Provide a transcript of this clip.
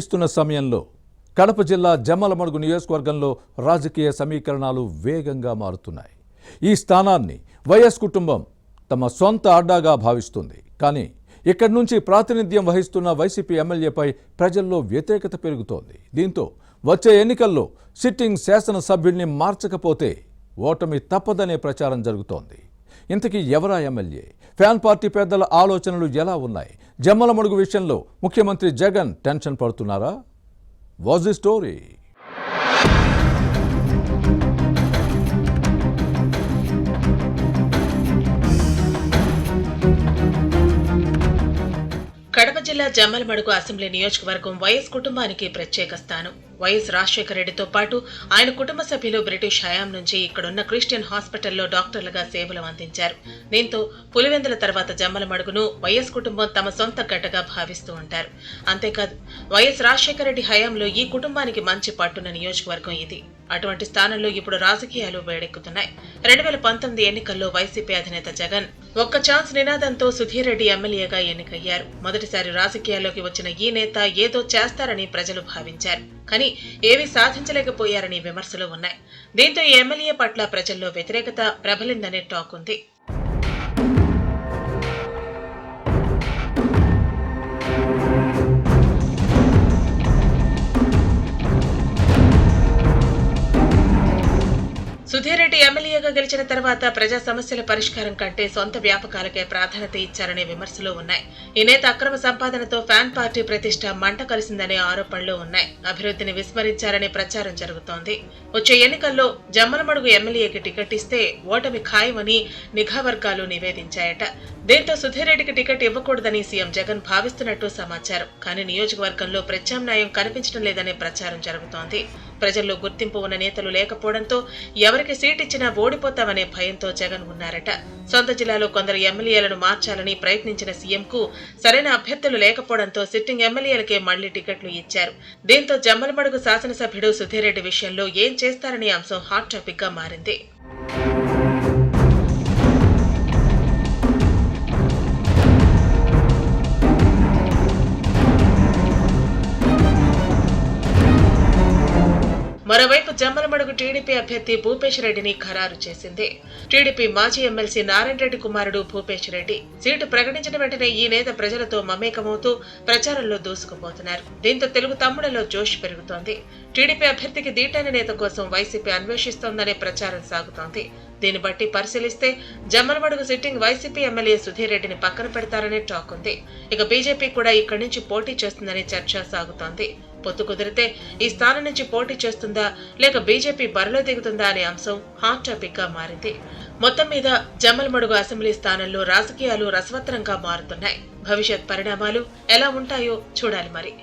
ముగిస్తున్న సమయంలో కడప జిల్లా జమ్మలమడుగు నియోజకవర్గంలో రాజకీయ సమీకరణాలు వేగంగా మారుతున్నాయి. ఈ స్థానాన్ని వైఎస్ కుటుంబం తమ సొంత అడ్డాగా భావిస్తుంది. కానీ ఇక్కడి నుంచి ప్రాతినిధ్యం వహిస్తున్న వైసీపీ ఎమ్మెల్యేపై ప్రజల్లో వ్యతిరేకత పెరుగుతోంది. దీంతో వచ్చే ఎన్నికల్లో సిట్టింగ్ శాసనసభ్యుల్ని మార్చకపోతే ఓటమి తప్పదనే ప్రచారం జరుగుతోంది. ఇంతకీ ఎవరా ఎమ్మెల్యే? ఫ్యాన్ పార్టీ పెద్దల ఆలోచనలు ఎలా ఉన్నాయి? జమ్మలమడుగు విషయంలో ముఖ్యమంత్రి జగన్ టెన్షన్ పడుతున్నారా? Was the story? కడప జిల్లా జమ్మలమడుగు అసెంబ్లీ నియోజకవర్గం వైఎస్ కుటుంబానికి ప్రత్యేక స్థానం. వైఎస్ రాజశేఖర రెడ్డితో పాటు ఆయన కుటుంబ సభ్యులు బ్రిటిష్ హయాం నుంచి ఇక్కడున్న క్రిస్టియన్ హాస్పిటల్లో డాక్టర్లుగా సేవలు అందించారు. దీంతో పులివెందుల తర్వాత జమ్మలమడుగును వైఎస్ కుటుంబం తమ సొంత గడ్డగా భావిస్తూ ఉంటారు. అంతేకాదు వైఎస్ రాజశేఖర రెడ్డి హయాంలో ఈ కుటుంబానికి మంచి పట్టున్న నియోజకవర్గం ఇది. అటువంటి స్థానంలో ఇప్పుడు రాజకీయాలు వేడెక్కుతున్నాయి. 2019 ఎన్నికల్లో వైసీపీ అధినేత జగన్ ఒక్క ఛాన్స్ నినాదంతో సుధీర్ రెడ్డి ఎమ్మెల్యేగా ఎన్నికయ్యారు. మొదటిసారి రాజకీయాల్లోకి వచ్చిన ఈ నేత ఏదో చేస్తారని ప్రజలు భావించారు. కానీ ఏమీ సాధించలేకపోయారని విమర్శలు ఉన్నాయి. దీంతో ఈ ఎమ్మెల్యే పట్ల ప్రజల్లో వ్యతిరేకత ప్రబలిందనే టాక్ ఉంది. సుధీర్ రెడ్డి ఎమ్మెల్యేగా గెలిచిన తర్వాత ప్రజా సమస్యల పరిష్కారం కంటే సొంత వ్యాపకాలకే ప్రాధాన్యత ఇచ్చారనే విమర్శలు ఉన్నాయి. ఈ నేత అక్రమ సంపాదనతో ఫ్యాన్ పార్టీ ప్రతిష్ట మంట కలిసిందనే ఆరోపణలు ఉన్నాయి. అభివృద్ధిని విస్మరించారనే ప్రచారం జరుగుతోంది. వచ్చే ఎన్నికల్లో జమ్మలమడుగు ఎమ్మెల్యేకి టికెట్ ఇస్తే ఓటమి ఖాయమని నిఘా వర్గాలు నివేదించాయట. దీంతో సుధీర్ రెడ్డికి టికెట్ ఇవ్వకూడదని సీఎం జగన్ భావిస్తున్నట్టు సమాచారం. కానీ నియోజకవర్గంలో ప్రత్యామ్నాయం కనిపించడం లేదనే ప్రచారం జరుగుతోంది. ప్రజల్లో గుర్తింపు ఉన్న నేతలు లేకపోవడంతో ఎవరికి సీట్ ఇచ్చినా ఓడిపోతామనే భయంతో జగన్ ఉన్నారట. సొంత జిల్లాలో కొందరు ఎమ్మెల్యేలను మార్చాలని ప్రయత్నించిన సీఎంకు సరైన అభ్యర్థులు లేకపోవడంతో సిట్టింగ్ ఎమ్మెల్యేలకే మళ్లీ టికెట్లు ఇచ్చారు. దీంతో జమ్మలమడుగు శాసనసభ్యుడు సుధీర్ రెడ్డి విషయంలో ఏం చేస్తారనే అంశం హాట్ టాపిక్ గా మారింది. మరోవైపు జమ్మలమడుగు టీడీపీ అభ్యర్థి భూపేష్ రెడ్డిని ఖరారు చేసింది. టీడీపీ మాజీ ఎమ్మెల్సీ నారాయణ రెడ్డి కుమారుడు భూపేష్ రెడ్డి సీటు ప్రకటించిన వెంటనే ఈ నేత ప్రజలతో మమేకమవుతూ ప్రచారంలో దూసుకుపోతున్నారు. దీంతో తెలుగు తమ్ముళ్లలో జోష్ పెరుగుతోంది. టీడీపీ అభ్యర్థికి దీటైన నేత కోసం వైసీపీ అన్వేషిస్తోందనే ప్రచారం సాగుతోంది. దీన్ని బట్టి పరిశీలిస్తే Jammalamadugu sitting YCP MLA Sudheer రెడ్డిని పక్కన పెడతారనే టాక్ ఉంది. ఇక బీజేపీ కూడా ఇక్కడి నుంచి పోటీ చేస్తుందనే చర్చ సాగుతోంది. పొత్తు కుదిరితే ఈ స్థానం నుంచి పోటీ చేస్తుందా లేక బీజేపీ బరిలో దిగుతుందా అనే అంశం హాట్ టాపిక్ గా మారింది. మొత్తం మీద జమ్మలమడుగు అసెంబ్లీ స్థానంలో రాజకీయాలు రసవత్తరంగా మారుతున్నాయి. భవిష్యత్ పరిణామాలు ఎలా ఉంటాయో చూడాలి మరి.